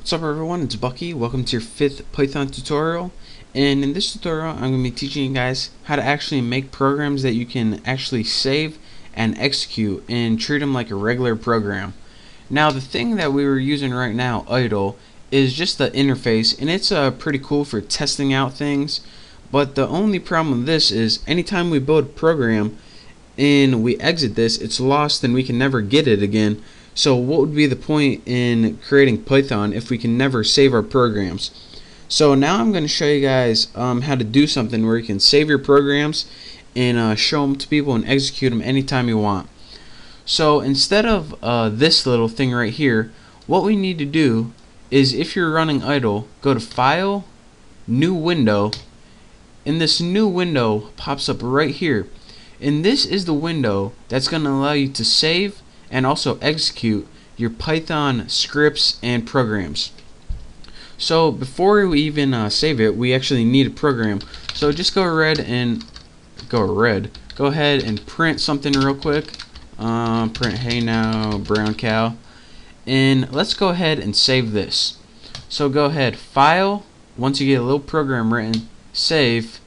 What's up everyone, it's Bucky. Welcome to your 5th Python tutorial. And in this tutorial I'm going to be teaching you guys how to actually make programs that you can actually save and execute and treat them like a regular program. Now the thing that we were using right now, idle, is just the interface, and it's pretty cool for testing out things. But the only problem with this is anytime we build a program and we exit this, it's lost and we can never get it again. So what would be the point in creating Python if we can never save our programs? So now I'm going to show you guys how to do something where you can save your programs and show them to people and execute them anytime you want. So instead of this little thing right here, what we need to do is, if you're running idle, go to File, New Window, and this new window pops up right here. And this is the window that's going to allow you to save and also execute your Python scripts and programs. So before we even save it, we actually need a program. So just go ahead and print something real quick. Print hey now brown cow, and let's go ahead and save this. So go ahead, File, once you get a little program written, Save,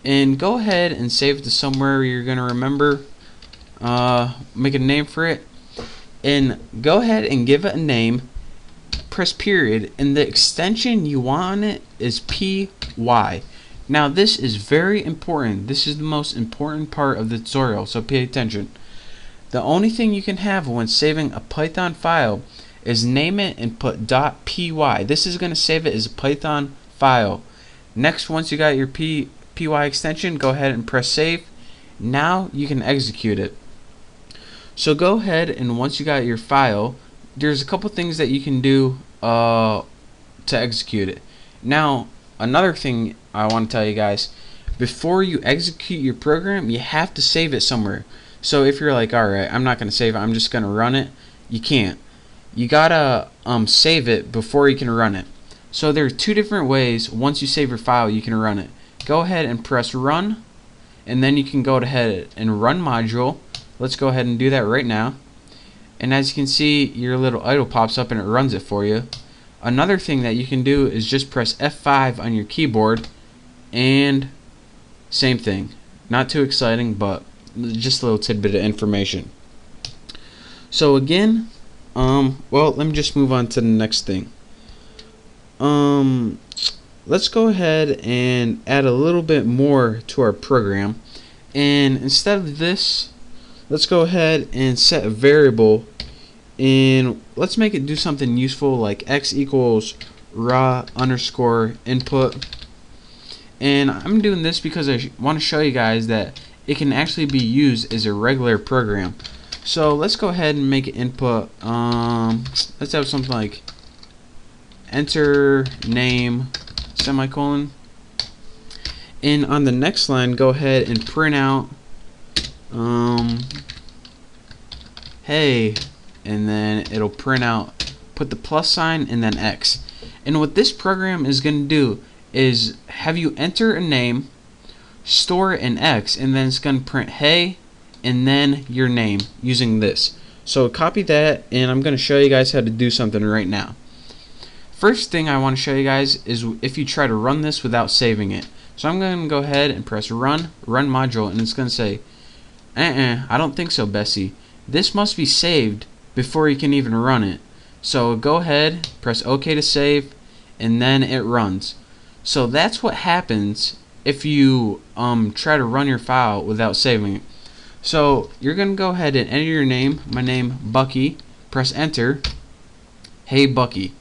and go ahead and save it to somewhere you're gonna remember. Make a name for it, and go ahead and give it a name. Press period, and the extension you want on it is py. Now this is very important. This is the most important part of the tutorial, so pay attention. The only thing you can have when saving a Python file is name it and put .py. This is going to save it as a Python file. Next, once you got your py extension, go ahead and press save. Now you can execute it. So go ahead, and once you got your file, there's a couple things that you can do to execute it. Now another thing I want to tell you guys, before you execute your program, you have to save it somewhere. So if you're like, alright, I'm not going to save it, I'm just going to run it, you can't. You gotta save it before you can run it. So there are two different ways. Once you save your file, you can run it. Go ahead and press run, and then you can go ahead and run module. Let's go ahead and do that right now. And as you can see, your little idle pops up and it runs it for you. Another thing that you can do is just press F5 on your keyboard, and same thing. Not too exciting, but just a little tidbit of information. So again, well, let me just move on to the next thing. Let's go ahead and add a little bit more to our program, and instead of this, let's go ahead and set a variable, and let's make it do something useful like x equals raw underscore input. And I'm doing this because I want to show you guys that it can actually be used as a regular program. So let's go ahead and make it input. Let's have something like enter name semicolon, and on the next line go ahead and print out hey, and then it'll print out, put the plus sign and then X. And what this program is going to do is have you enter a name, store an X, and then it's going to print hey and then your name using this. So copy that, and I'm going to show you guys how to do something right now. First thing I want to show you guys is if you try to run this without saving it. So I'm going to go ahead and press run module, and it's going to say I don't think so, Bessie. This must be saved before you can even run it. So go ahead, press OK to save, and then it runs. So that's what happens if you try to run your file without saving it. So you're going to go ahead and enter your name, my name Bucky, press enter, hey Bucky.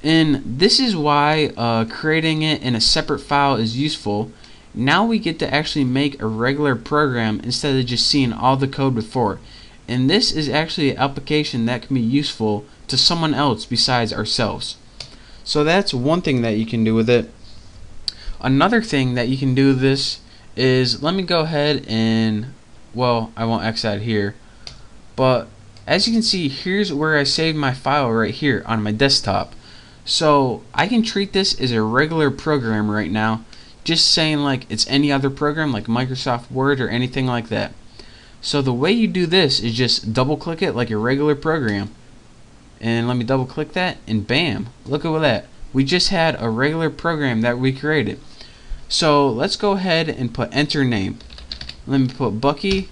And this is why creating it in a separate file is useful. Now we get to actually make a regular program instead of just seeing all the code before. And this is actually an application that can be useful to someone else besides ourselves. So that's one thing that you can do with it. Another thing that you can do with this is, let me go ahead and, well, I won't X out here, but as you can see, here's where I saved my file right here on my desktop. So I can treat this as a regular program right now, just saying like it's any other program like Microsoft Word or anything like that. So the way you do this is just double click it like a regular program, And let me double click that, and bam, look at that. We just had a regular program that we created. So let's go ahead and put enter name. Let me put Bucky,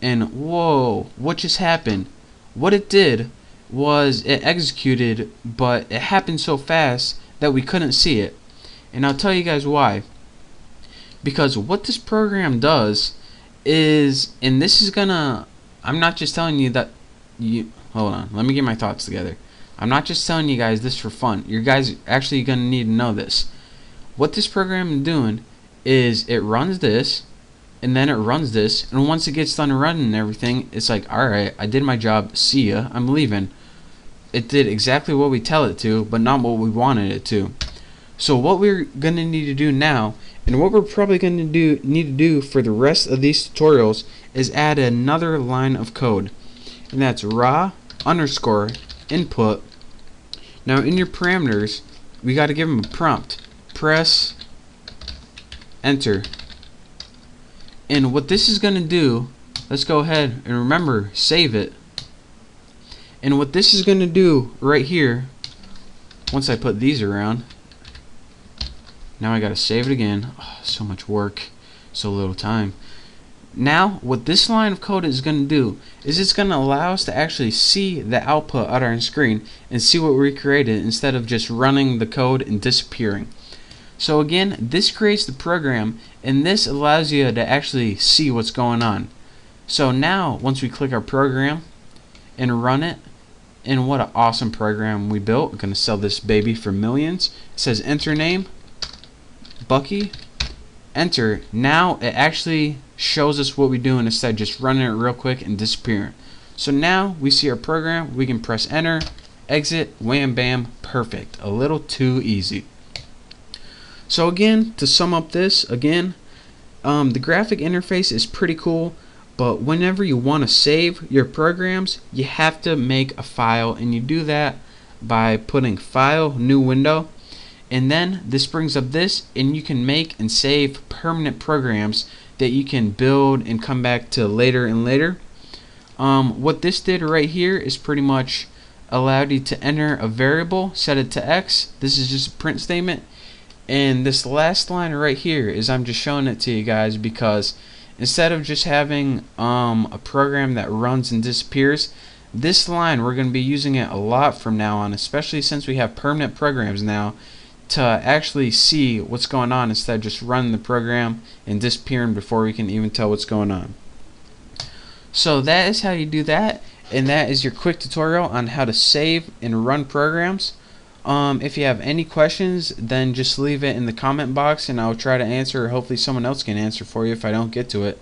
and whoa, what just happened? What it did was it executed, but it happened so fast that we couldn't see it. And I'll tell you guys why. Because what this program does is, and this is gonna, I'm not just telling you that you, hold on, let me get my thoughts together. I'm not just telling you guys this for fun. You guys actually gonna need to know this. What this program is doing is it runs this, and then it runs this, and once it gets done running and everything, it's like, alright, I did my job, see ya, I'm leaving. It did exactly what we tell it to, but not what we wanted it to. So what we're gonna need to do now, and what we're probably gonna need to do for the rest of these tutorials, is add another line of code, and that's raw underscore input. Now in your parameters, we got to give them a prompt. Press enter. And what this is going to do, let's go ahead and remember, save it. And what this is going to do right here, once I put these around, now I got to save it again. Oh, so much work, so little time. Now what this line of code is going to do is it's going to allow us to actually see the output on our screen and see what we created instead of just running the code and disappearing. So again, this creates the program, and this allows you to actually see what's going on. So now once we click our program and run it, and what an awesome program we built. I'm going to sell this baby for millions. It says enter name, Bucky, enter. Now it actually shows us what we're doing instead of just running it real quick and disappearing. So now we see our program, we can press enter, exit, wham bam, perfect. A little too easy. So again, to sum up this, again, the graphic interface is pretty cool, but whenever you want to save your programs, you have to make a file, and you do that by putting file, new window, and then this brings up this, and you can make and save permanent programs that you can build and come back to later and later. What this did right here is pretty much allowed you to enter a variable, set it to X. This is just a print statement, and this last line right here is, I'm just showing it to you guys because instead of just having a program that runs and disappears, this line we're going to be using it a lot from now on, especially since we have permanent programs now, to actually see what's going on instead of just running the program and disappearing before we can even tell what's going on. So that is how you do that, and that is your quick tutorial on how to save and run programs. If you have any questions, then just leave it in the comment box and I'll try to answer, or hopefully someone else can answer for you if I don't get to it.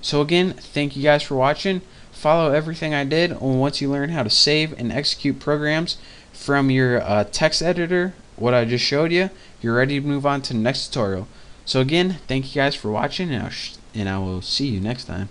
So again, thank you guys for watching. Follow everything I did on once you learn how to save and execute programs from your text editor, what I just showed you, you're ready to move on to the next tutorial. So again, thank you guys for watching, and I will see you next time.